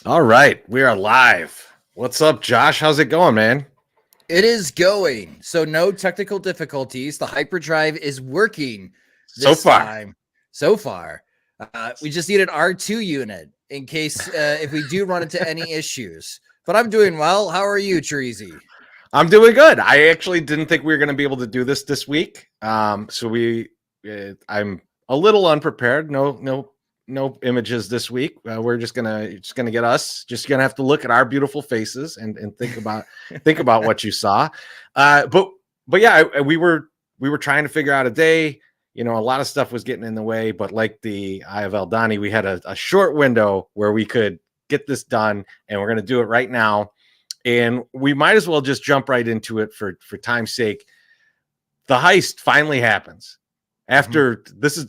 All right, we are live. What's up, Josh? How's it going, man? It is going. So no technical difficulties. The hyperdrive is working So this far. time so far. We just need an R2 unit in case if we do run into any issues. But I'm doing well. How are you, Treasy? I'm doing good. I actually didn't think we were going to be able to do this week. I'm a little unprepared. No images this week. We're just gonna get us. Just gonna have to look at our beautiful faces and think about what you saw. Uh, but but yeah, we were trying to figure out a day. A lot of stuff was getting in the way, but like the Eye of Eldani, we had a short window where we could get this done, and we're gonna do it right now. And we might as well just jump right into it for time's sake. The heist finally happens after this is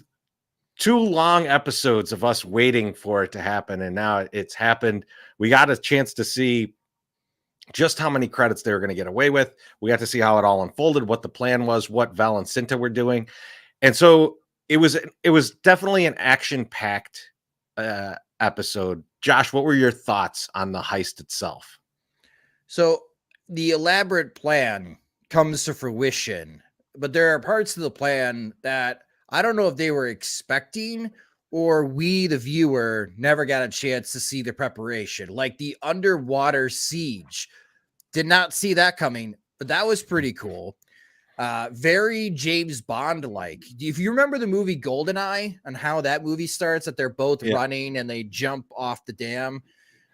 2 long episodes of us waiting for it to happen, and now it's happened. We got a chance to see just how many credits they were going to get away with. We got to see how it all unfolded, what the plan was, what Val and Cinta were doing, and so it was definitely an action-packed episode. Josh, what were your thoughts on the heist itself? So the elaborate plan comes to fruition, but there are parts of the plan that I don't know if they were expecting or we, the viewer, never got a chance to see the preparation. Like the underwater siege. Did not see that coming, but that was pretty cool. Very James Bond like. If you remember the movie Goldeneye and how that movie starts, that they're both Yeah. running and they jump off the dam.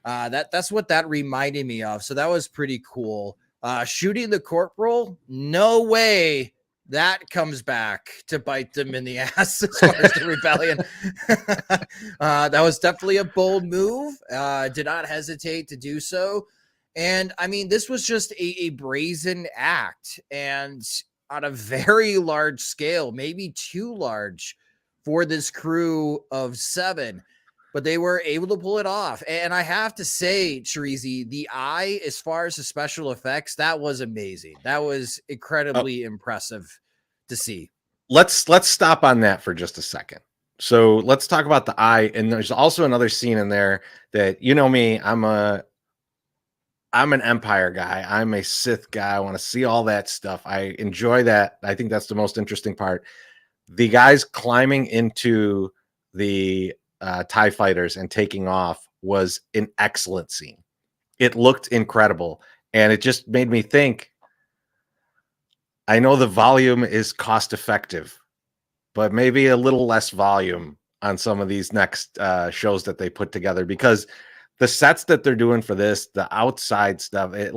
That's what that reminded me of. So that was pretty cool. Shooting the corporal, no way that comes back to bite them in the ass as far as the rebellion. That was definitely a bold move. Did not hesitate to do so. And I mean, this was just a brazen act and on a very large scale, maybe too large for this crew of 7, but they were able to pull it off. And I have to say, Cherizi, the eye, as far as the special effects, that was amazing. That was incredibly impressive to see. Let's stop on that for just a second. So let's talk about the eye. And there's also another scene in there that me, I'm an Empire guy. I'm a Sith guy. I want to see all that stuff. I enjoy that. I think that's the most interesting part. The guys climbing into the TIE fighters and taking off was an excellent scene. It looked incredible. And it just made me think, I know the volume is cost effective, but maybe a little less volume on some of these next shows that they put together, because the sets that they're doing for this, the outside stuff, it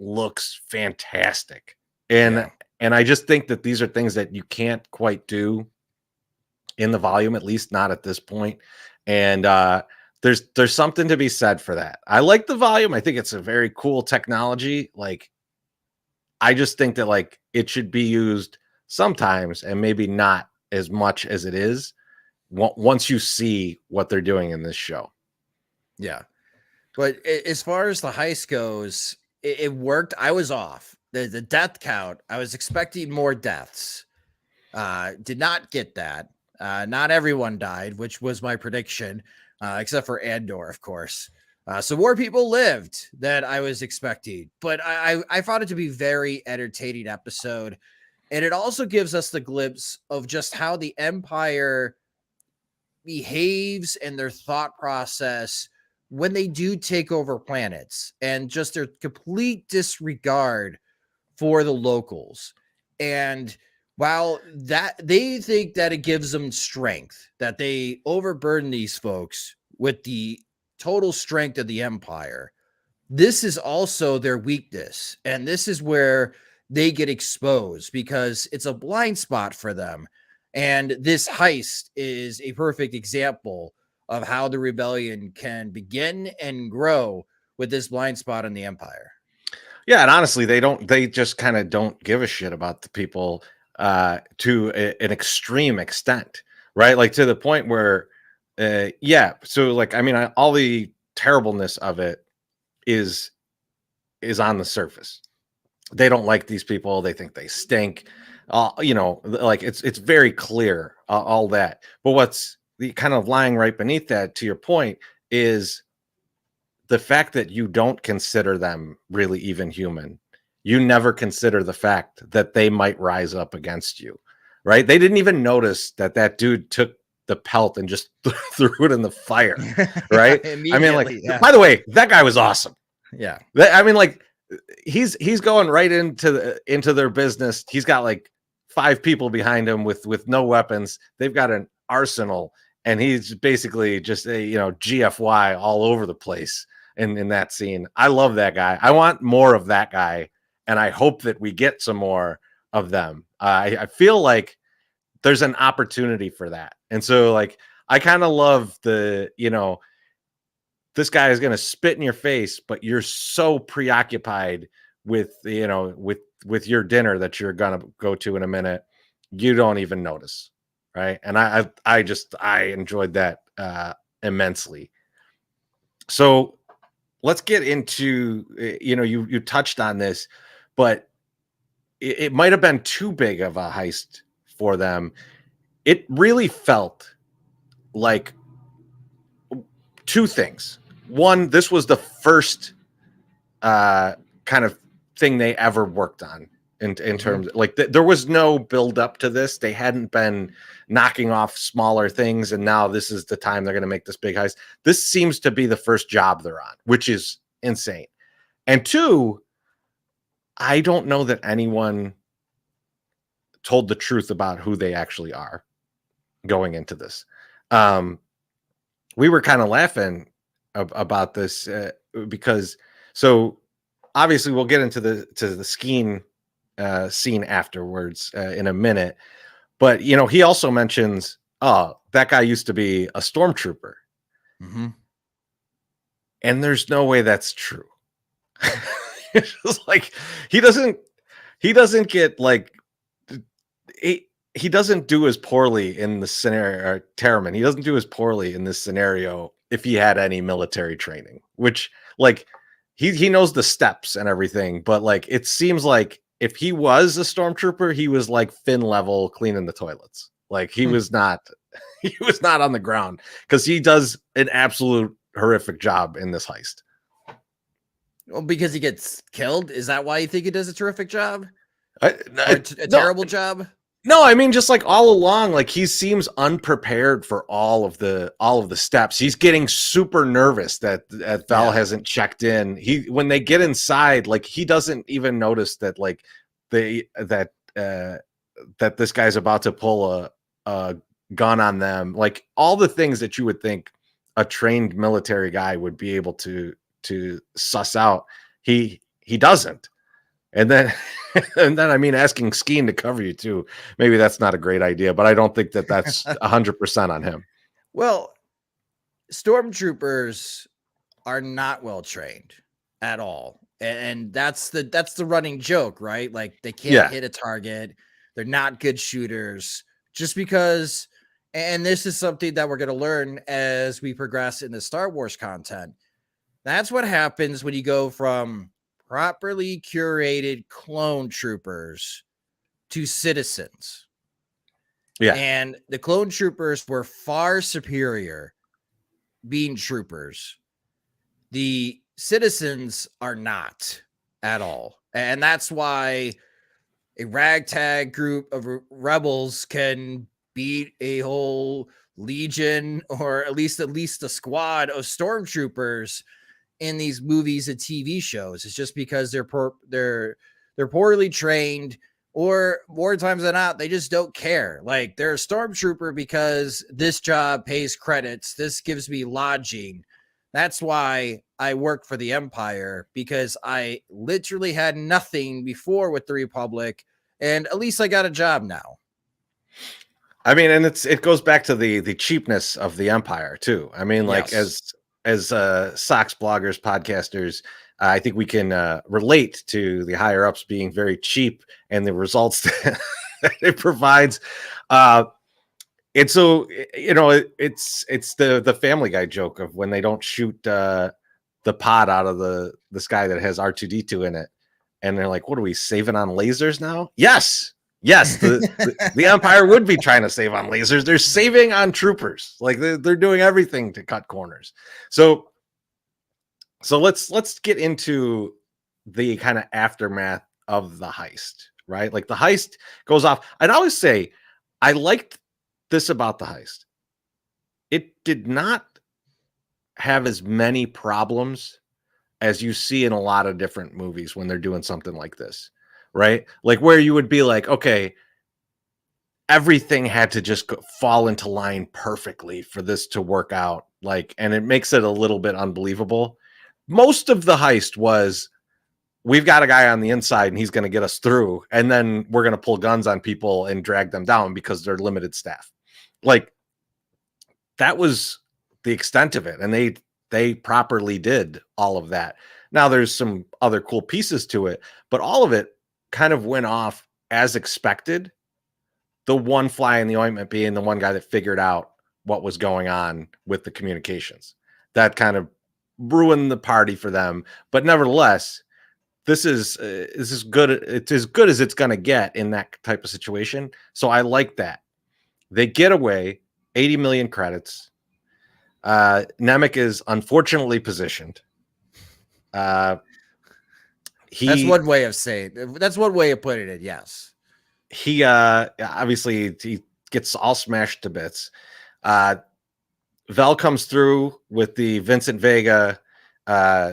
looks fantastic. And Yeah. and I just think that these are things that you can't quite do in the volume, at least not at this point. And there's something to be said for that. I like the volume. I think it's a very cool technology. Like, I just think that it should be used sometimes and maybe not as much as it is once you see what they're doing in this show. Yeah. But as far as the heist goes, it worked. I was off. The death count, I was expecting more deaths. Did not get that. Not everyone died, which was my prediction, except for Andor, of course. So more people lived than I was expecting. But I found it to be very entertaining episode. And it also gives us the glimpse of just how the Empire behaves and their thought process when they do take over planets and just their complete disregard for the locals. And while that they think that it gives them strength, that they overburden these folks with the total strength of the Empire, this is also their weakness. And this is where they get exposed because it's a blind spot for them. And this heist is a perfect example of how the rebellion can begin and grow with this blind spot in the Empire. Yeah, and honestly, they just kind of don't give a shit about the people to an extreme extent, right? Like, to the point where yeah, so I mean, all the terribleness of it is on the surface. They don't like these people. They think they stink. It's very clear, all that. But what's the kind of lying right beneath that, to your point, is the fact that you don't consider them really even human. You never consider the fact that they might rise up against you, right? They didn't even notice that dude took the pelt and just threw it in the fire, right? I mean, like, Immediately. Yeah. by the way, that guy was awesome. Yeah. I mean, like, he's going right into their business. He's got like 5 people behind him with no weapons. They've got an arsenal, and he's basically just a GFY all over the place in that scene. I love that guy. I want more of that guy, and I hope that we get some more of them. I feel like there's an opportunity for that, and so like I kind of love the this guy is going to spit in your face, but you're so preoccupied with with your dinner that you're going to go to in a minute, you don't even notice, right? And I enjoyed that immensely. So let's get into you touched on this, but it might have been too big of a heist for them. It really felt like 2 things. One, this was the first kind of thing they ever worked on in terms like there was no build up to this. They hadn't been knocking off smaller things, and now this is the time they're going to make this big heist. This seems to be the first job they're on, which is insane. And 2, I don't know that anyone told the truth about who they actually are going into this. We were kind of laughing about this because so obviously we'll get into the skiing scene afterwards in a minute, but he also mentions, oh, that guy used to be a stormtrooper, and there's no way that's true. It's just like he doesn't get like he doesn't do as poorly in the scenario. Terraman, he doesn't do as poorly in this scenario if he had any military training, which like he knows the steps and everything, but like it seems like if he was a stormtrooper, he was like Finn level cleaning the toilets. Like he was not on the ground, because he does an absolute horrific job in this heist. Well, because he gets killed. Is that why you think he does a terrific job? A terrible job? No, I mean, just like all along, like he seems unprepared for all of the steps. He's getting super nervous that Val hasn't checked in. When they get inside, like he doesn't even notice that like that this guy's about to pull a gun on them. Like all the things that you would think a trained military guy would be able to suss out, he doesn't. And then I mean, asking Skeen to cover you too, maybe that's not a great idea, but I don't think that that's 100% on him. Well, stormtroopers are not well trained at all, and that's the running joke, right? Like they can't hit a target, they're not good shooters, just because. And this is something that we're going to learn as we progress in the Star Wars content. That's what happens when you go from properly curated clone troopers to citizens. Yeah. And the clone troopers were far superior being troopers. The citizens are not at all. And that's why a ragtag group of rebels can beat a whole legion, or at least a squad of stormtroopers in these movies and TV shows. It's just because they're poorly trained, or more times than not, they just don't care. Like they're a stormtrooper because this job pays credits. This gives me lodging. That's why I work for the Empire, because I literally had nothing before with the Republic, and at least I got a job now. I mean, and it goes back to the cheapness of the Empire too. I mean, like as Sox bloggers, podcasters, I think we can relate to the higher ups being very cheap and the results that it provides. And so, it's the Family Guy joke of when they don't shoot the pod out of the sky that has R2-D2 in it, and they're like, "What are we saving on lasers now?" Yes, Yes, the Empire would be trying to save on lasers. They're saving on troopers. Like they're doing everything to cut corners. So let's get into the kind of aftermath of the heist, right? Like the heist goes off. I'd always say I liked this about the heist. It did not have as many problems as you see in a lot of different movies when they're doing something like this, right? Like where you would be like, okay, everything had to just fall into line perfectly for this to work out. Like, and it makes it a little bit unbelievable. Most of the heist was we've got a guy on the inside and he's going to get us through. And then we're going to pull guns on people and drag them down because they're limited staff. Like that was the extent of it. And they properly did all of that. Now there's some other cool pieces to it, but all of it kind of went off as expected. The one fly in the ointment being the one guy that figured out what was going on with the communications. That kind of ruined the party for them. But nevertheless, this is good. It's as good as it's going to get in that type of situation. So I like that. They get away, 80 million credits. Nemec is unfortunately positioned. That's one way of saying it. That's one way of putting it. Yes. He obviously he gets all smashed to bits. Vel comes through with the Vincent Vega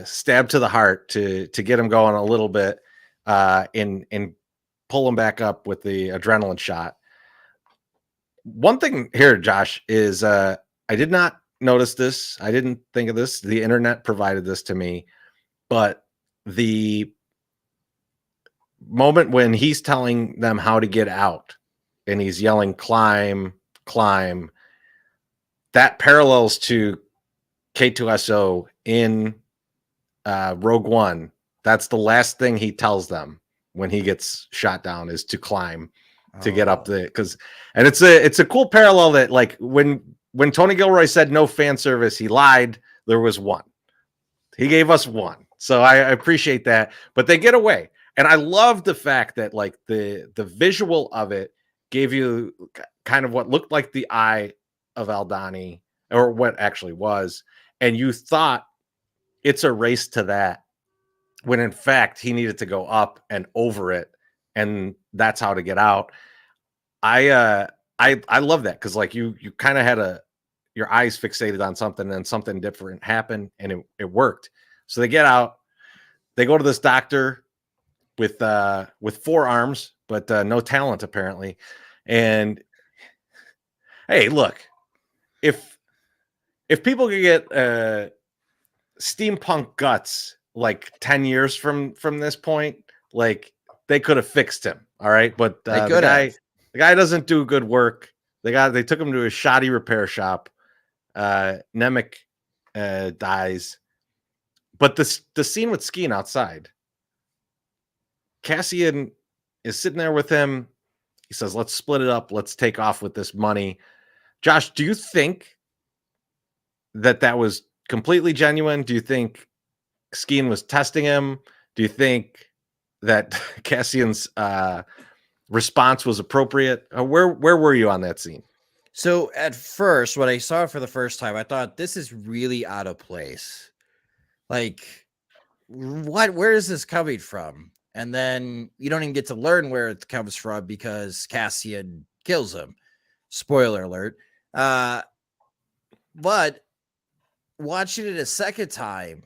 stab to the heart to get him going a little bit and pull him back up with the adrenaline shot. One thing here, Josh, is I did not notice this. I didn't think of this. The internet provided this to me, but the moment when he's telling them how to get out and he's yelling climb, that parallels to K2SO in Rogue One. That's the last thing he tells them when he gets shot down is to climb to get up the and it's a cool parallel that like when Tony Gilroy said no fan service, he lied. There was one. He gave us one. So I appreciate that. But they get away. And I love the fact that like the visual of it gave you kind of what looked like the eye of Aldhani, or what actually was. And you thought it's a race to that, when in fact he needed to go up and over it. And that's how to get out. I love that because like you kind of had your eyes fixated on something and something different happened and it worked. So they get out, they go to this doctor with 4 arms, but no talent apparently. And hey, look, if people could get steampunk guts like 10 years from this point, like they could have fixed him. All right. But the guy doesn't do good work. They took him to a shoddy repair shop. Nemec dies. But the scene with Skeen outside, Cassian is sitting there with him. He says, let's split it up. Let's take off with this money. Josh, do you think that was completely genuine? Do you think Skeen was testing him? Do you think that Cassian's response was appropriate? Where were you on that scene? So at first, when I saw it for the first time, I thought this is really out of place. Like, where is this coming from? And then you don't even get to learn where it comes from because Cassian kills him. Spoiler alert. But watching it a second time,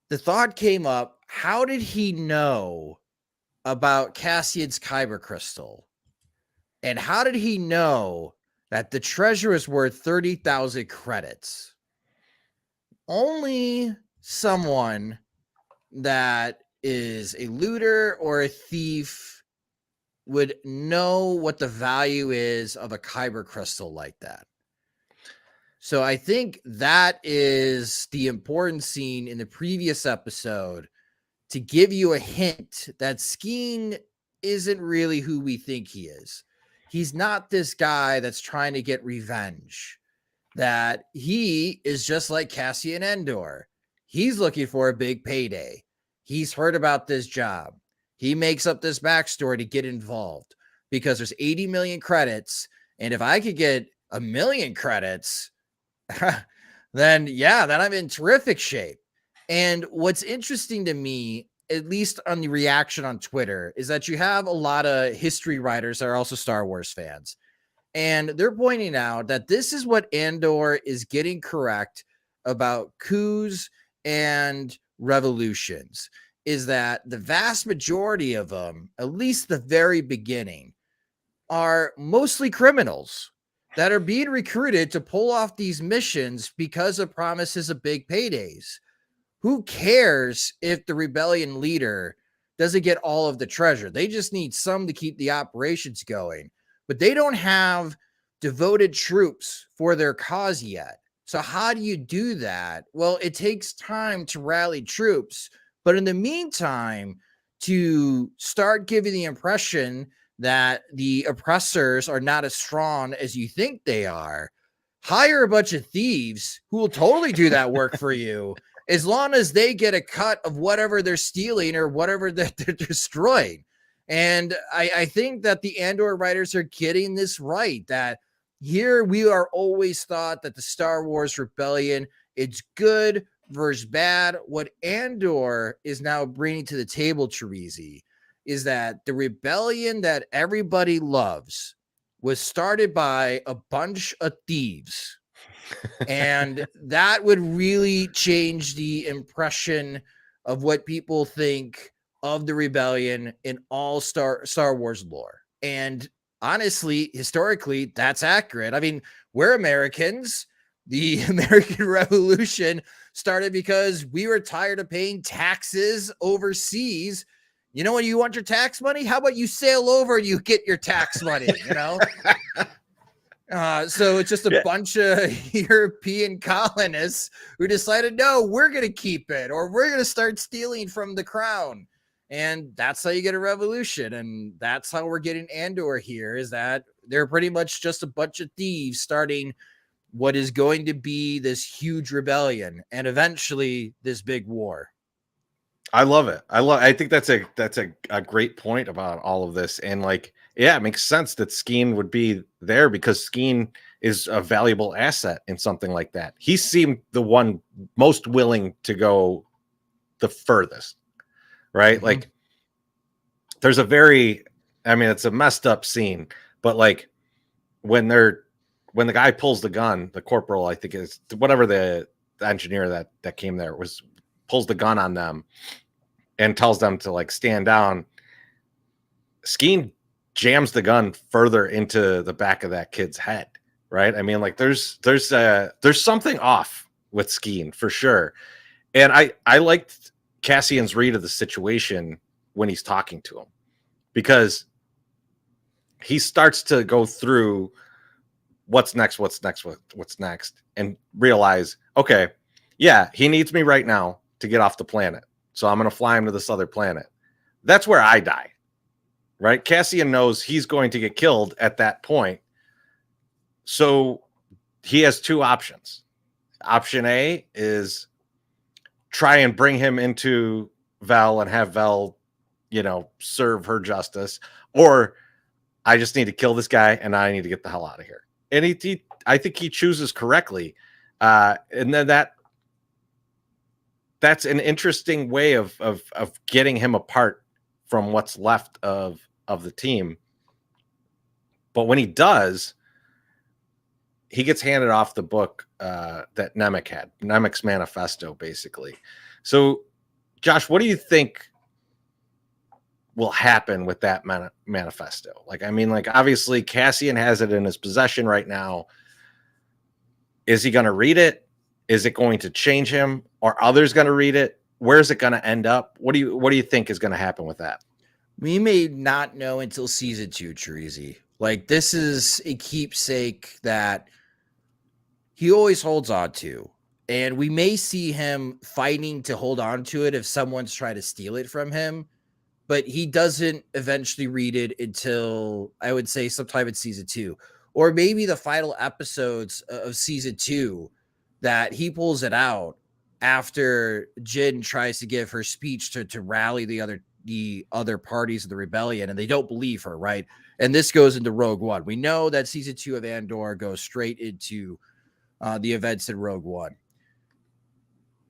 the thought came up, how did he know about Cassian's kyber crystal? And how did he know that the treasure is worth 30,000 credits? Only someone that is a looter or a thief would know what the value is of a kyber crystal like that. So I think that is the important scene in the previous episode to give you a hint that Skeen isn't really who we think he is. He's not this guy that's trying to get revenge. That he is just like Cassian Andor. He's looking for a big payday. He's heard about this job. He makes up this backstory to get involved. because there's 80 million credits. And if I could get 1 million credits, then I'm in terrific shape. And what's interesting to me, at least on the reaction on Twitter, is that you have a lot of history writers that are also Star Wars fans. And they're pointing out that this is what Andor is getting correct about coups and revolutions, is that the vast majority of them, at least the very beginning, are mostly criminals that are being recruited to pull off these missions because of promises of big paydays. Who cares if the rebellion leader doesn't get all of the treasure? They just need some to keep the operations going, but they don't have devoted troops for their cause yet. So how do you do that? Well, it takes time to rally troops, but in the meantime, to start giving the impression that the oppressors are not as strong as you think they are, hire a bunch of thieves who will totally do that work for you, as long as they get a cut of whatever they're stealing or whatever that they're destroying. And I think that the Andor writers are getting this right, that here we are always thought that the Star Wars rebellion, it's good versus bad. What Andor is now bringing to the table, Terezi, is that the rebellion that everybody loves was started by a bunch of thieves. And that would really change the impression of what people think of the rebellion in all Star Wars lore. And honestly, historically, that's accurate. I mean, we're Americans. The American Revolution started because we were tired of paying taxes overseas. You know, when you want your tax money, how about you sail over and you get your tax money, you know? So it's just a bunch of European colonists who decided, no, we're going to keep it, or we're going to start stealing from the crown. And that's how you get a revolution. And that's how we're getting Andor here, is that they're pretty much just a bunch of thieves starting what is going to be this huge rebellion and eventually this big war. I love it. I think that's a great point about all of this. And like, yeah, it makes sense that Skeen would be there because Skeen is a valuable asset in something like that. He seemed the one most willing to go the furthest, right? Mm-hmm. Like there's it's a messed up scene, but like when the guy pulls the gun, the corporal, I think is whatever the engineer that came there pulls the gun on them and tells them to like stand down. Skeen jams the gun further into the back of that kid's head, right? I mean, like there's something off with Skeen for sure. And I liked Cassian's read of the situation when he's talking to him, because he starts to go through what's next, and realize, okay, yeah, he needs me right now to get off the planet. So I'm going to fly him to this other planet. That's where I die, right? Cassian knows he's going to get killed at that point. So he has two options. Option A is try and bring him into Vel and have Vel, serve her justice. Or I just need to kill this guy and I need to get the hell out of here. And I think he chooses correctly. And then that's an interesting way of getting him apart from what's left of the team. But when he does, he gets handed off the book that Nemec had, Nemec's manifesto, basically. So, Josh, what do you think will happen with that manifesto? Like, I mean, like, obviously Cassian has it in his possession right now. Is he going to read it? Is it going to change him? Are others going to read it? Where is it going to end up? What do you think is going to happen with that? We may not know until season 2, Terezi. Like, this is a keepsake that he always holds on to. And we may see him fighting to hold on to it if someone's trying to steal it from him. But he doesn't eventually read it until, I would say, sometime in season 2. Or maybe the final episodes of season 2 that he pulls it out after Jyn tries to give her speech to rally the other the other parties of the rebellion, and they don't believe her, right? And this goes into Rogue One. We know that season 2 of Andor goes straight into the events in Rogue One.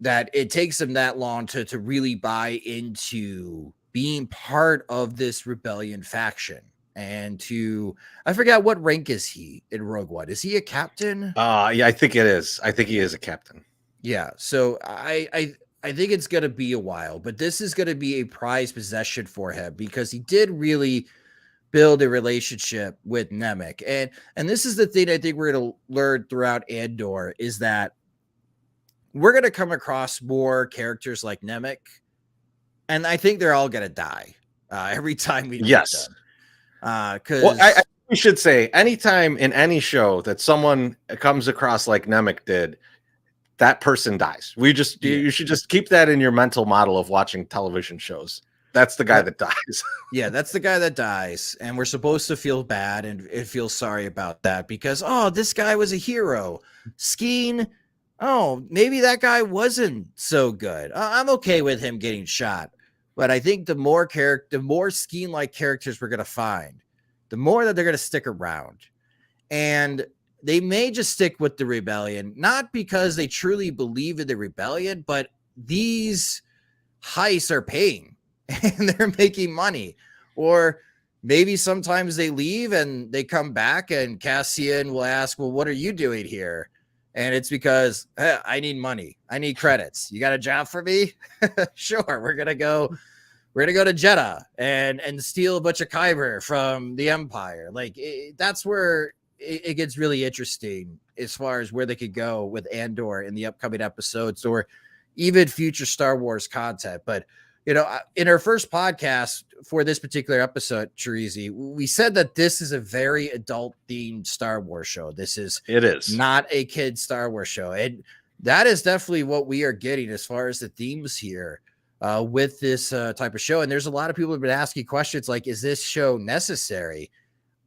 That it takes them that long to really buy into being part of this rebellion faction. And I forgot, what rank is he in Rogue One? Is he a captain? Yeah, I think it is. I think he is a captain. Yeah. So I think it's going to be a while, but this is going to be a prized possession for him because he did really build a relationship with Nemec. And this is the thing I think we're going to learn throughout Andor is that we're going to come across more characters like Nemec, and I think they're all going to die every time we meet them. Well, we should say anytime in any show that someone comes across like Nemec did, that person dies. You should just keep that in your mental model of watching television shows. That's the guy that dies. Yeah, that's the guy that dies. And we're supposed to feel bad and feel sorry about that because, oh, this guy was a hero. Skeen, oh, maybe that guy wasn't so good. I'm okay with him getting shot. But I think the more Skeen-like characters we're going to find, the more that they're going to stick around. And they may just stick with the rebellion, not because they truly believe in the rebellion, but these heists are paying and they're making money. Or maybe sometimes they leave and they come back and Cassian will ask, well, what are you doing here? And it's because hey, I need money. I need credits. You got a job for me? Sure. We're going to go to Jeddah and steal a bunch of Kyber from the Empire. Like that's where it gets really interesting as far as where they could go with Andor in the upcoming episodes or even future Star Wars content. But, you know, in our first podcast for this particular episode, Chirizi, we said that this is a very adult themed Star Wars show. It is not a kid Star Wars show. And that is definitely what we are getting as far as the themes here with this type of show. And there's a lot of people who have been asking questions like, is this show necessary?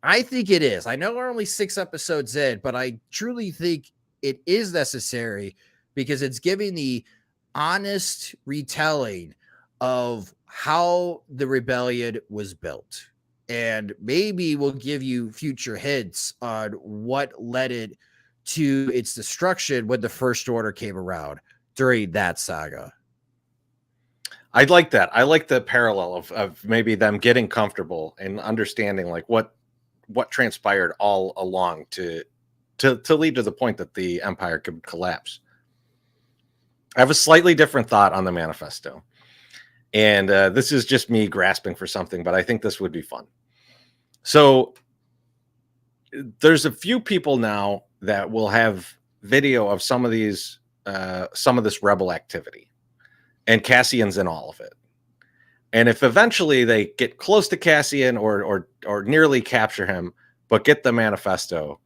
I think it is. I know we're only 6 episodes in, but I truly think it is necessary because it's giving the honest retelling of how the rebellion was built. And maybe we'll give you future hints on what led it to its destruction when the First Order came around during that saga. I'd like that. I like the parallel of maybe them getting comfortable and understanding like what transpired all along to lead to the point that the Empire could collapse. I have a slightly different thought on the manifesto. And this is just me grasping for something, but I think this would be fun. So there's a few people now that will have video of some of this rebel activity. And Cassian's in all of it. And if eventually they get close to Cassian or nearly capture him, but get the manifesto,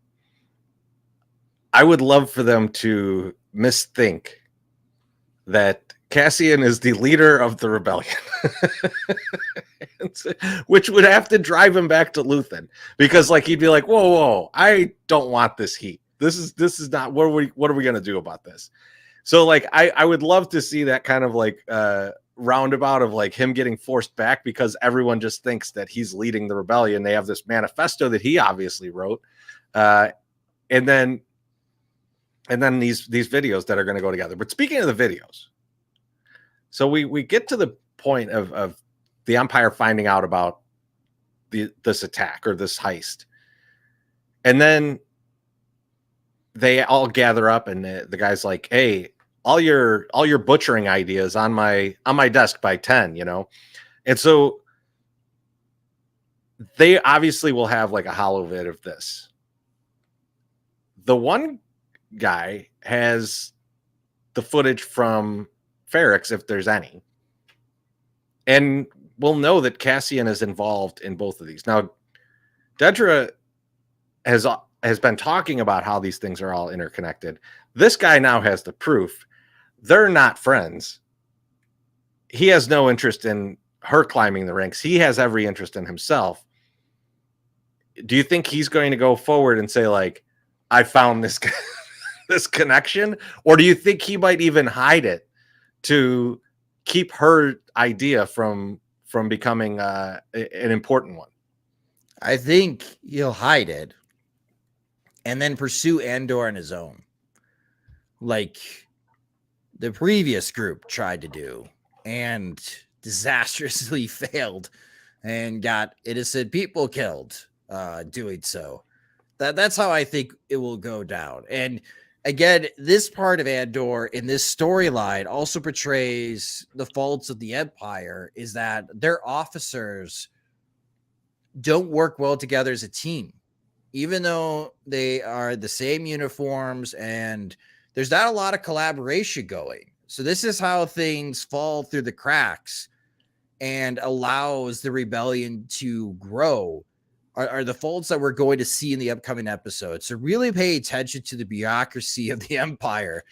I would love for them to misthink that Cassian is the leader of the rebellion, which would have to drive him back to Luthen because like he'd be like, whoa, I don't want this heat. This is not what are we going to do about this? So like I would love to see that kind of like roundabout of like him getting forced back because everyone just thinks that he's leading the rebellion. They have this manifesto that he obviously wrote. And then these videos that are going to go together. But speaking of the videos, so we get to the point of the Empire finding out about this attack or this heist. And then they all gather up and the guy's like, hey, all your butchering ideas on my desk by 10, you know? And so they obviously will have like a holo vid of this. The one guy has the footage from Ferrix, if there's any. And we'll know that Cassian is involved in both of these. Now, Dedra has been talking about how these things are all interconnected. This guy now has the proof. They're not friends. He has no interest in her climbing the ranks. He has every interest in himself. Do you think he's going to go forward and say like, I found this this connection? Or do you think he might even hide it to keep her idea from from becoming an important one? I think he'll hide it and then pursue Andor on his own, like the previous group tried to do and disastrously failed and got innocent people killed doing so. That's how I think it will go down. And again, this part of Andor in this storyline also portrays the faults of the Empire, is that their officers don't work well together as a team, even though they are the same uniforms and there's not a lot of collaboration going. So this is how things fall through the cracks and allows the rebellion to grow, are the faults that we're going to see in the upcoming episodes. So really pay attention to the bureaucracy of the Empire.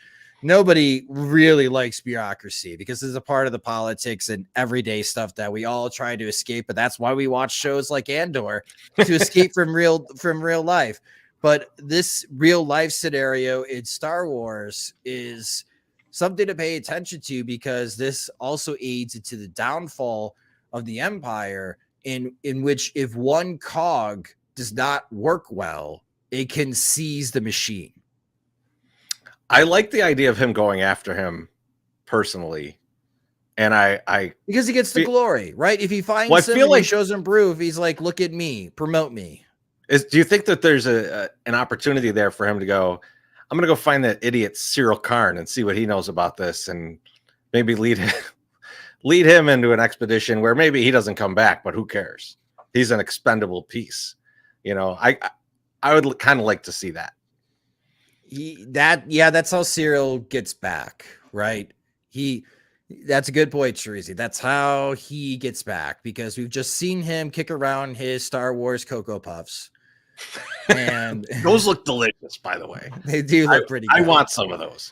Nobody really likes bureaucracy because this is a part of the politics and everyday stuff that we all try to escape. But that's why we watch shows like Andor, to escape from real life. But this real life scenario in Star Wars is something to pay attention to, because this also aids into the downfall of the Empire, in which if one cog does not work well, it can seize the machine. I like the idea of him going after him personally. And I because he gets the glory, right? If he finds him and he shows him proof, he's like, look at me, promote me. Do you think that there's an opportunity there for him to go, I'm going to go find that idiot Cyril Karn and see what he knows about this, and maybe lead him into an expedition where maybe he doesn't come back, but who cares? He's an expendable piece. You know, I would kind of like to see that. That's how Cyril gets back, right? That's a good point, Sharizi. That's how he gets back, because we've just seen him kick around his Star Wars Cocoa Puffs. And those look delicious, by the way. They do look pretty good. I want some of those.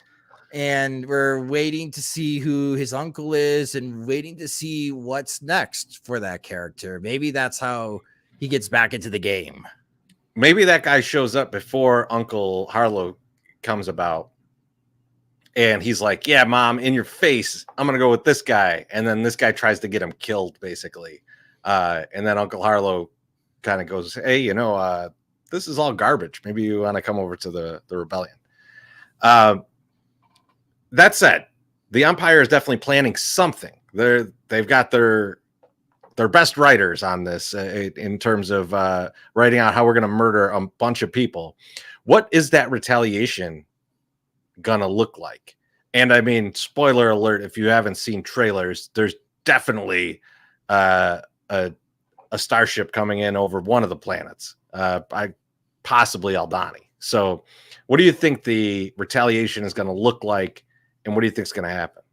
And we're waiting to see who his uncle is and waiting to see what's next for that character. Maybe that's how he gets back into the game. Maybe that guy shows up before Uncle Harlow comes about. And he's like, yeah, Mom, in your face, I'm going to go with this guy. And then this guy tries to get him killed, basically. And then Uncle Harlow kind of goes, hey, this is all garbage. Maybe you want to come over to the rebellion. That said, the Empire is definitely planning something. They've got their best writers on this in terms of writing out how we're going to murder a bunch of people. What is that retaliation gonna look like? And I mean, spoiler alert, if you haven't seen trailers, there's definitely a starship coming in over one of the planets, possibly Aldhani. So what do you think the retaliation is going to look like, and what do you think is going to happen?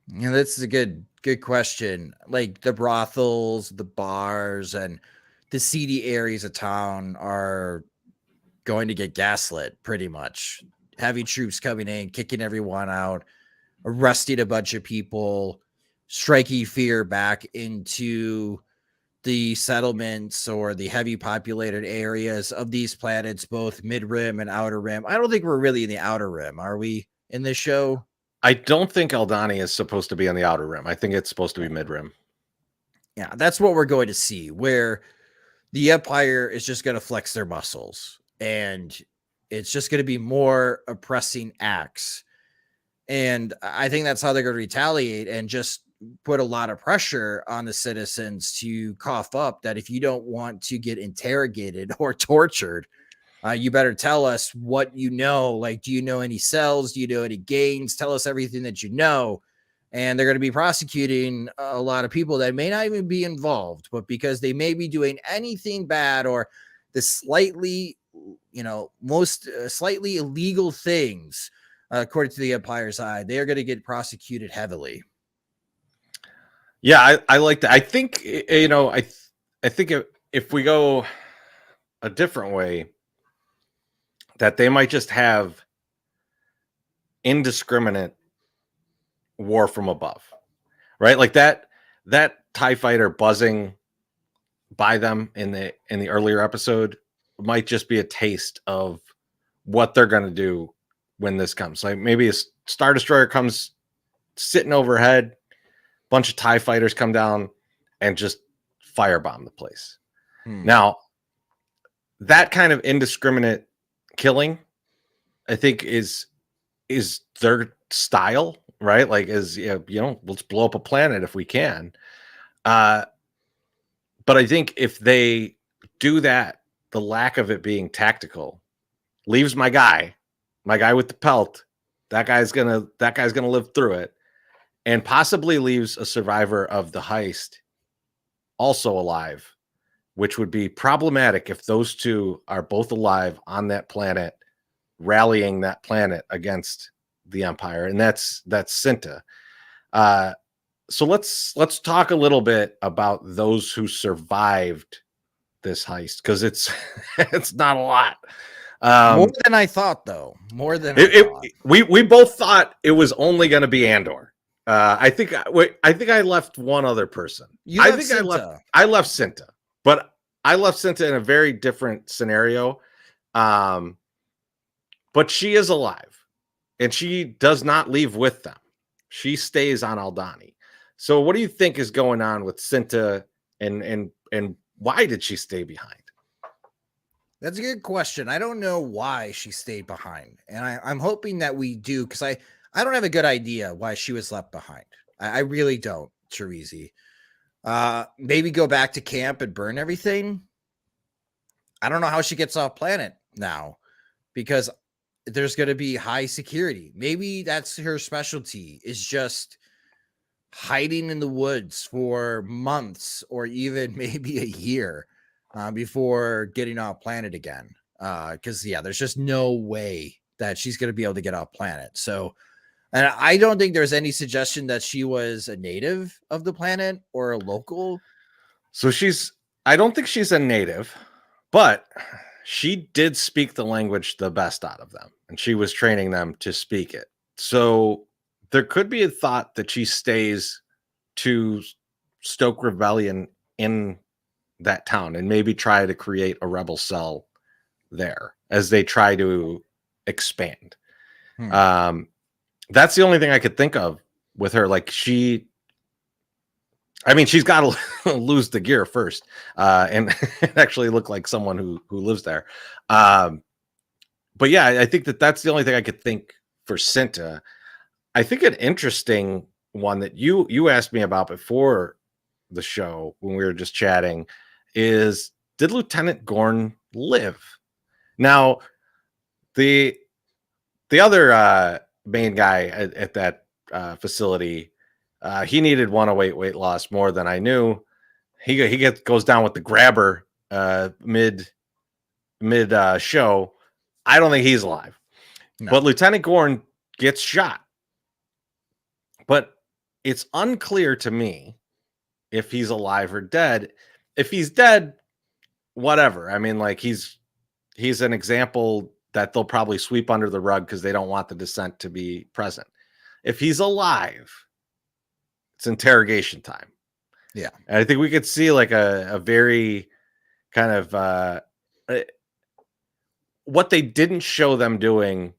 Yeah, this is a good question. Like the brothels, the bars, and the seedy areas of town are going to get gaslit pretty much. Heavy troops coming in, kicking everyone out, arresting a bunch of people, striking fear back into the settlements or the heavy populated areas of these planets, both mid-rim and outer rim. I don't think we're really in the outer rim. Are we in this show? I don't think Aldhani is supposed to be on the outer rim. I think it's supposed to be mid-rim. Yeah, that's what we're going to see, where the Empire is just going to flex their muscles, and it's just going to be more oppressing acts. And I think that's how they're going to retaliate and just put a lot of pressure on the citizens to cough up that if you don't want to get interrogated or tortured, you better tell us what you know. Like, do you know any cells? Do you know any gangs? Tell us everything that you know. And they're going to be prosecuting a lot of people that may not even be involved, but because they may be doing anything bad or the slightly, slightly illegal things, according to the Empire's eye, they are going to get prosecuted heavily. Yeah, I like that. I think, I think if we go a different way, that they might just have indiscriminate war from above, right? Like that TIE fighter buzzing by them in the earlier episode might just be a taste of what they're going to do when this comes. Like maybe a Star Destroyer comes sitting overhead, bunch of TIE fighters come down, and just firebomb the place. Hmm. Now, that kind of indiscriminate killing, I think, is their style, right? Like, let's blow up a planet if we can. But I think if they do that, the lack of it being tactical leaves my guy with the pelt. That guy's gonna live through it, and possibly leaves a survivor of the heist also alive, which would be problematic if those two are both alive on that planet, rallying that planet against the Empire, and that's Cinta. So let's talk a little bit about those who survived this heist, because it's it's not a lot. More than I thought, though. More than I thought. We both thought it was only going to be Andor. I think I left one other person. I left Cinta, but I left Cinta in a very different scenario. But she is alive, and she does not leave with them. She stays on Aldhani. So what do you think is going on with Cinta, and why did she stay behind? That's a good question. I don't know why she stayed behind, and I'm hoping that we do, because I don't have a good idea why she was left behind. I really don't, Cherizi. Maybe go back to camp and burn everything. I don't know how she gets off planet now, because there's going to be high security. Maybe that's her specialty, is just hiding in the woods for months or even maybe a year before getting off planet again. Because there's just no way that she's going to be able to get off planet. So, and I don't think there's any suggestion that she was a native of the planet or a local. So I don't think she's a native, but she did speak the language the best out of them, and she was training them to speak it. So there could be a thought that she stays to stoke rebellion in that town and maybe try to create a rebel cell there as they try to expand. That's the only thing I could think of with her. Like, she's got to lose the gear first and actually look like someone who lives there. But yeah, I think that's the only thing I could think for Cinta. I think an interesting one that you asked me about before the show when we were just chatting is, did Lieutenant Gorn live? Now, the other main guy at that facility, he needed 108 weight loss more than I knew. He goes down with the grabber mid show. I don't think he's alive. No. But Lieutenant Gorn gets shot. But it's unclear to me if he's alive or dead. If he's dead, whatever. I mean, like, he's an example that they'll probably sweep under the rug because they don't want the dissent to be present. If he's alive, it's interrogation time. Yeah. And I think we could see like a very kind of what they didn't show them doing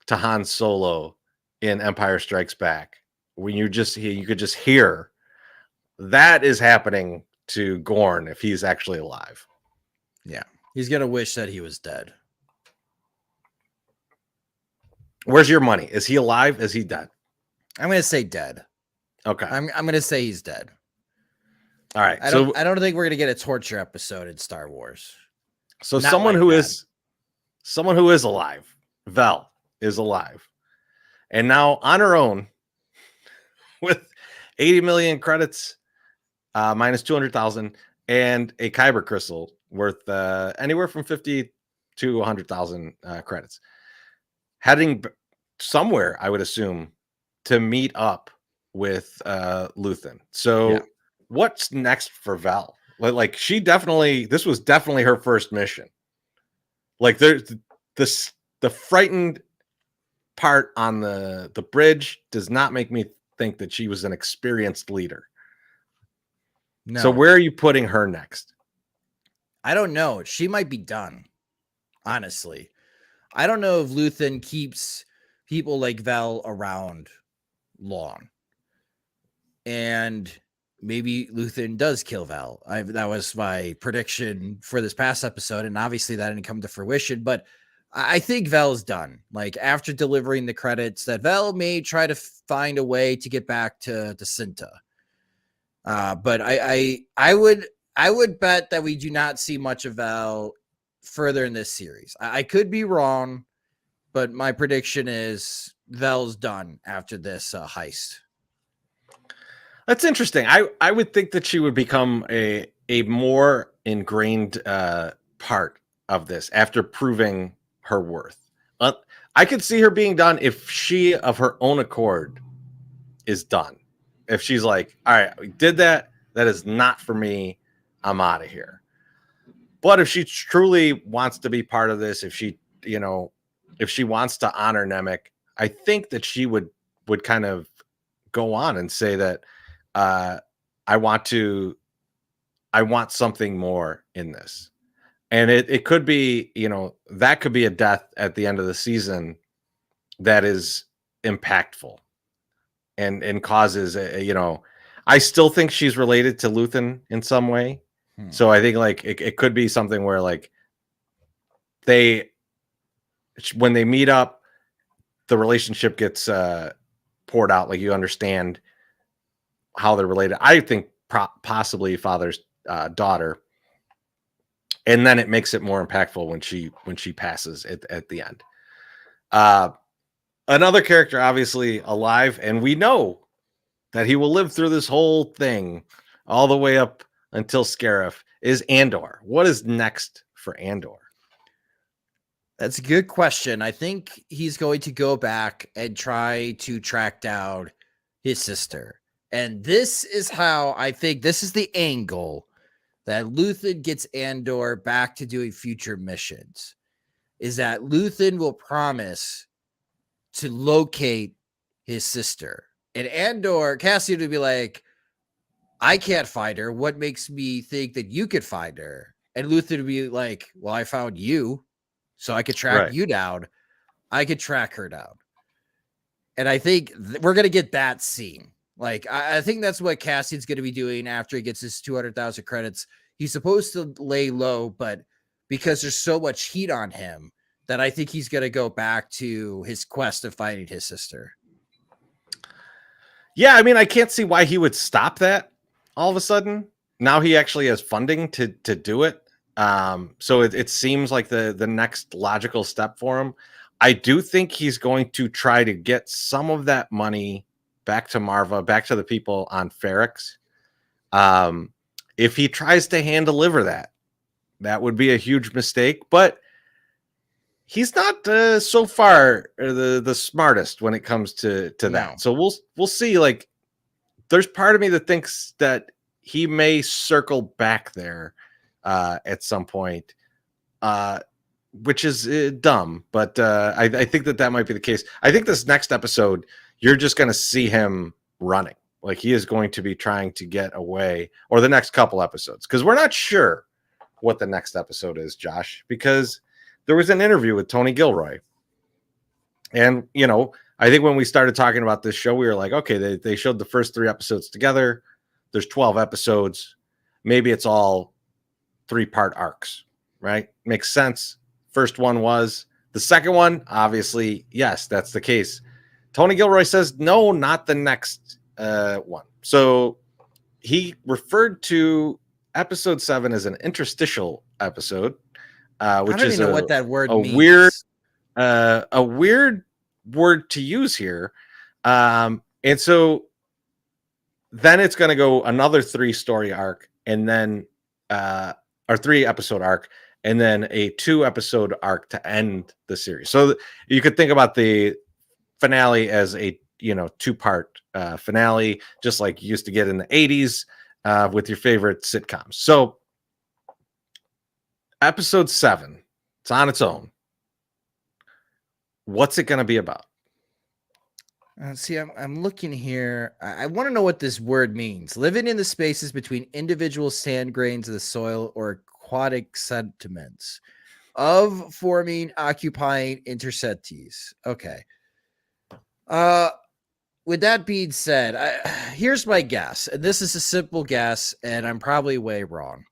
to Han Solo in Empire Strikes Back, when you could just hear that is happening to Gorn if he's actually alive. Yeah. He's going to wish that he was dead. Where's your money? Is he alive? Is he dead? I'm going to say dead. Okay. I'm going to say he's dead. All right. I don't think we're going to get a torture episode in Star Wars. So someone who is alive, Vel, is alive. And now on her own, with 80 million credits, minus 200,000, and a Kyber crystal worth anywhere from 50 to 100,000 credits, heading somewhere, I would assume, to meet up with Luthen. So what's next for Val? Like, this was definitely her first mission. Like, there's the frightened part on the bridge does not make me think that she was an experienced leader. No. So where are you putting her next? I don't know. She might be done. Honestly, I don't know if Luthen keeps people like Vel around long. And maybe Luthen does kill Val. That was my prediction for this past episode, and obviously that didn't come to fruition. But I think Val's done. Like after delivering the credits, that Val may try to find a way to get back to Cinta. But I would bet that we do not see much of Val further in this series. I could be wrong, but my prediction is Val's done after this heist. That's interesting. I would think that she would become a more ingrained part of this after proving her worth. I could see her being done if she, of her own accord, is done. If she's like, all right, we did that. That is not for me. I'm out of here. But if she truly wants to be part of this, if she, if she wants to honor Nemec, I think that she would kind of go on and say that I want something more in this. And it could be, that could be a death at the end of the season that is impactful and causes, I still think she's related to Luthen in some way. So I think like it could be something where like when they meet up, the relationship gets poured out. Like you understand how they're related. I think possibly father's daughter. And then it makes it more impactful when she passes at the end. Another character obviously alive, and we know that he will live through this whole thing all the way up until Scarif, is Andor. What is next for Andor? That's a good question. I think he's going to go back and try to track down his sister. And this is how I think this is the angle that Luthen gets Andor back to doing future missions, is that Luthen will promise to locate his sister. And Andor, Cassian would be like, I can't find her. What makes me think that you could find her? And Luthen would be like, well, I found you, so I could track you down. I could track her down. And I think we're going to get that scene. Like, I think that's what Cassian's going to be doing after he gets his 200,000 credits. He's supposed to lay low, but because there's so much heat on him that I think he's going to go back to his quest of finding his sister. Yeah, I mean, I can't see why he would stop that all of a sudden. Now he actually has funding to do it. So it seems like the next logical step for him. I do think he's going to try to get some of that money back to Marva, back to the people on Ferrix. If he tries to hand deliver that would be a huge mistake, but he's not so far the smartest when it comes to that. So we'll see. Like, there's part of me that thinks that he may circle back there at some point, which is dumb. But I think that might be the case. I think this next episode, you're just going to see him running. Like, he is going to be trying to get away, or the next couple episodes, because we're not sure what the next episode is, Josh, because there was an interview with Tony Gilroy. And, I think when we started talking about this show, we were like, okay, they showed the first 3 episodes together. There's 12 episodes. Maybe it's all 3-part arcs, right? Makes sense. First one was. The second one, obviously, yes, that's the case. Tony Gilroy says, no, not the next one. So he referred to episode 7 as an interstitial episode, which I don't is even know what that word means. A weird word to use here. And so then it's going to go another 3-story arc, and then or 3-episode arc, and then a 2-episode arc to end the series. So you could think about the finale as a 2-part finale, just like you used to get in the 80s with your favorite sitcoms. So episode 7, it's on its own. What's it going to be about? See, I'm looking here. I want to know what this word means. Living in the spaces between individual sand grains of the soil or aquatic sediments of forming, occupying interstices. Okay. with that being said, here's my guess, and this is a simple guess, and I'm probably way wrong.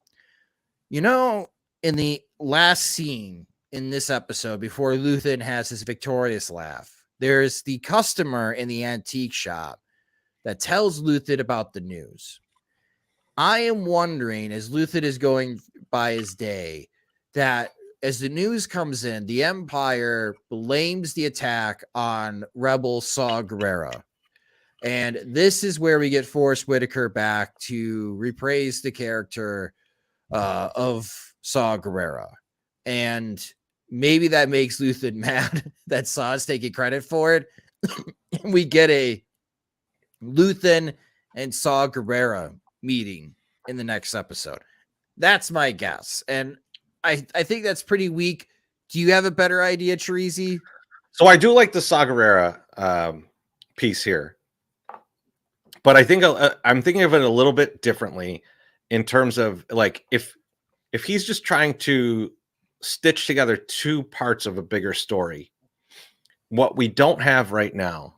You know, in the last scene in this episode, before Luthen has his victorious laugh, there's the customer in the antique shop that tells Luthen about the news. I am wondering, as Luthen is going by his day, that as the news comes in, the Empire blames the attack on Rebel Saw Gerrera. And this is where we get Forrest Whitaker back to reprise the character of Saw Gerrera. And maybe that makes Luthen mad that Saw's taking credit for it. We get a Luthen and Saw Gerrera meeting in the next episode. That's my guess. And I think that's pretty weak. Do you have a better idea, Chirizi? So I do like the Saw Gerrera piece here, but I think I'm thinking of it a little bit differently in terms of like if he's just trying to stitch together two parts of a bigger story, what we don't have right now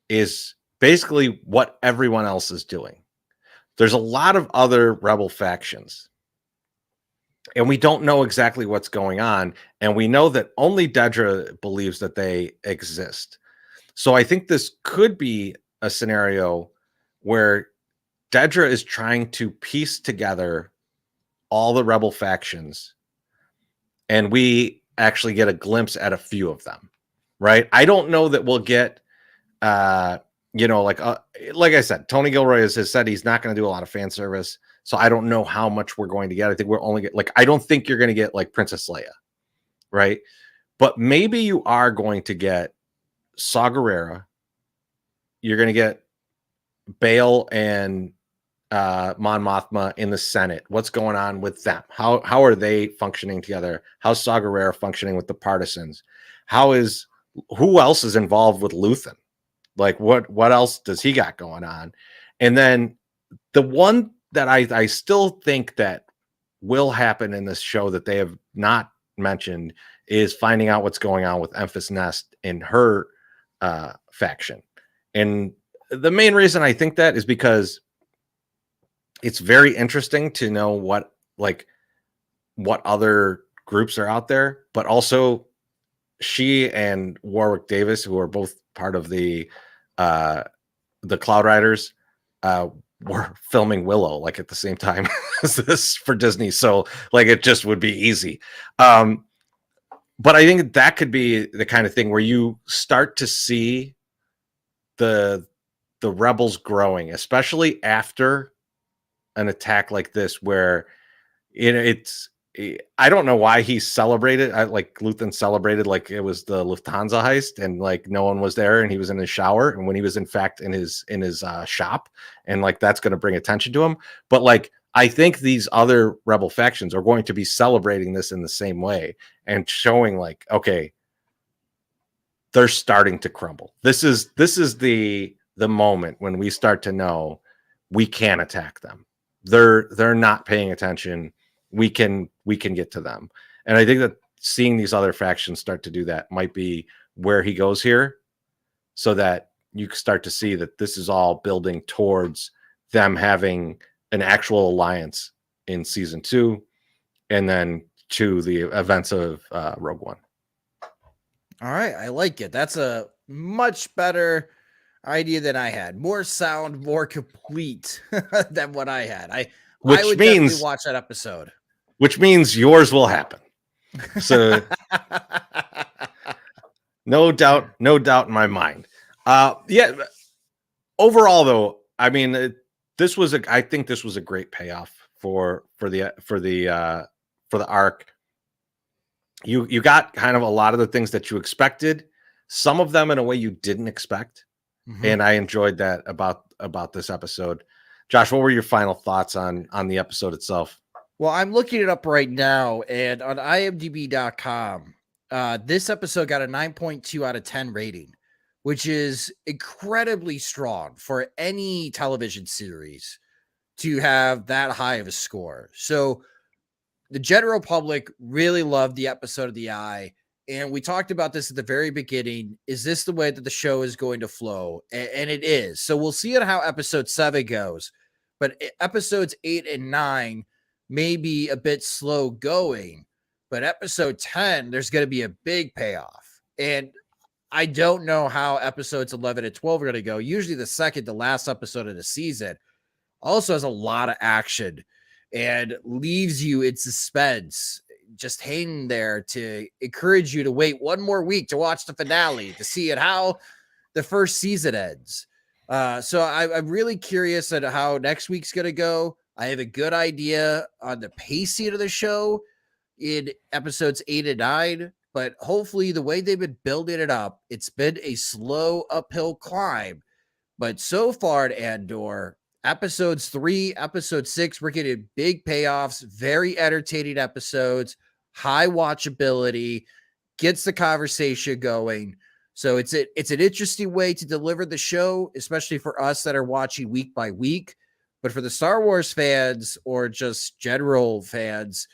is basically what everyone else is doing. There's a lot of other rebel factions, and we don't know exactly what's going on. And we know that only Dedra believes that they exist. So I think this could be a scenario where Dedra is trying to piece together all the rebel factions, and we actually get a glimpse at a few of them, right? I don't know that we'll get like I said, Tony Gilroy has said he's not going to do a lot of fan service, so I don't know how much we're going to get. I think we're only get I don't think you're going to get like Princess Leia, right? But maybe you are going to get Saw Gerrera. You're going to get Bail and Mon Mothma in the Senate. What's going on with them? How are they functioning together? How's Saw Gerrera functioning with the partisans? Who else is involved with Luthen? Like what else does he got going on? And then the one that I still think that will happen in this show that they have not mentioned is finding out what's going on with Emphas Nest and her faction. And the main reason I think that is because it's very interesting to know what other groups are out there, but also she and Warwick Davis, who are both part of the Cloud Riders, were filming Willow like at the same time as this for Disney. So like it just would be easy. But I think that could be the kind of thing where you start to see the rebels growing, especially after an attack like this, where I don't know why he celebrated. Like Luthen celebrated like it was the Lufthansa heist, and like no one was there, and he was in his shower, and when he was in fact in his shop, and like that's going to bring attention to him. But like I think these other rebel factions are going to be celebrating this in the same way and showing like, okay, they're starting to crumble. This is the moment when we start to know we can attack them. They're not paying attention. We can get to them. And I think that seeing these other factions start to do that might be where he goes here, so that you start to see that this is all building towards them having an actual alliance in season 2, and then to the events of Rogue One. All right, I like it. That's a much better idea than I had. More sound, more complete than what I had. I would definitely watch that episode. Which means yours will happen. So no doubt in my mind. Yeah. Overall, though, I mean, I think this was a great payoff for the arc. You got kind of a lot of the things that you expected, some of them in a way you didn't expect. Mm-hmm. And I enjoyed that about this episode. Josh, what were your final thoughts on the episode itself? Well, I'm looking it up right now, and on imdb.com, this episode got a 9.2 out of 10 rating, which is incredibly strong for any television series to have that high of a score. So the general public really loved the episode of the Eye. And we talked about this at the very beginning. Is this the way that the show is going to flow? And it is. So we'll see how episode 7 goes. But episodes 8 and 9 may be a bit slow going. But episode 10, there's going to be a big payoff. And I don't know how episodes 11 and 12 are going to go. Usually the second to last episode of the season also has a lot of action and leaves you in suspense, just hanging there to encourage you to wait one more week to watch the finale to see how the first season ends. So I'm really curious at how next week's going to go. I have a good idea on the pacing of the show in episodes 8 and 9, but hopefully the way they've been building it up, it's been a slow uphill climb. But so far at Andor, episodes 3, episode 6, we're getting big payoffs, very entertaining episodes, high watchability, gets the conversation going. So it's an interesting way to deliver the show, especially for us that are watching week by week. But for the Star Wars fans or just general fans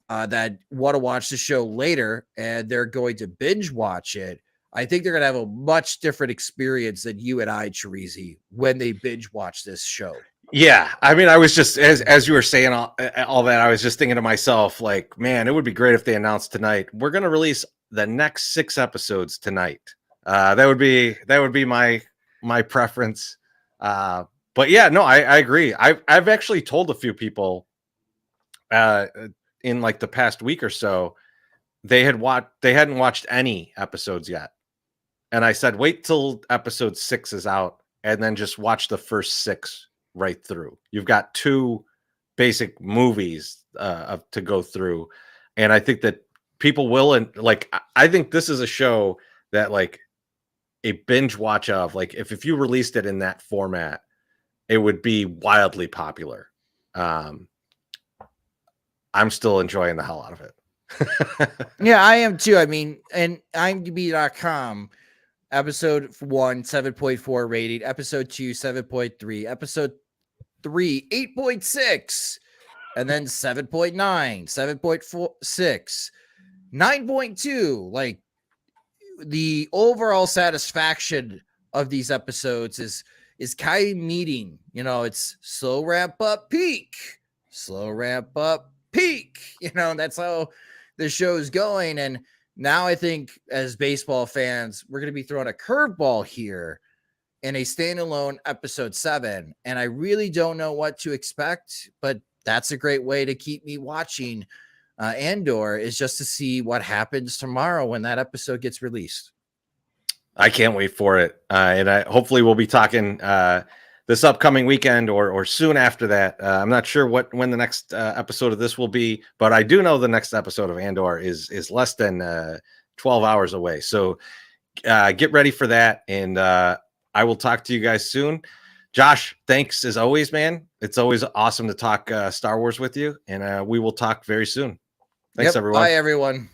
that want to watch the show later and they're going to binge watch it, I think they're going to have a much different experience than you and I, Chirizi, when they binge watch this show. Yeah, I mean, I was just as you were saying all that, I was just thinking to myself, like, man, it would be great if they announced tonight we're going to release the next 6 episodes tonight. That would be my preference. But yeah, no, I agree. I've actually told a few people in like the past week or so they hadn't watched any episodes yet. And I said, wait till episode 6 is out and then just watch the first 6 right through. You've got 2 basic movies to go through. And I think that people will. And like, I think this is a show that like a binge watch of, like, if you released it in that format, it would be wildly popular. I'm still enjoying the hell out of it. Yeah, I am too. I mean, and IMDb.com, episode 1, 7.4 rating, episode 2, 7.3, episode 3, 8.6, and then 7.9, 7.46, 9.2. Like, the overall satisfaction of these episodes is kind of meeting, it's slow ramp up, peak, slow ramp up, peak. That's how the show's going. And now I think as baseball fans, we're going to be throwing a curveball here in a standalone episode 7. And I really don't know what to expect, but that's a great way to keep me watching Andor, is just to see what happens tomorrow when that episode gets released. I can't wait for it. And hopefully we'll be talking this upcoming weekend or soon after that. I'm not sure when the next episode of this will be, but I do know the next episode of Andor is less than 12 hours away. So get ready for that. And I will talk to you guys soon. Josh, thanks as always, man. It's always awesome to talk Star Wars with you. And we will talk very soon. Thanks, everyone. Bye, everyone.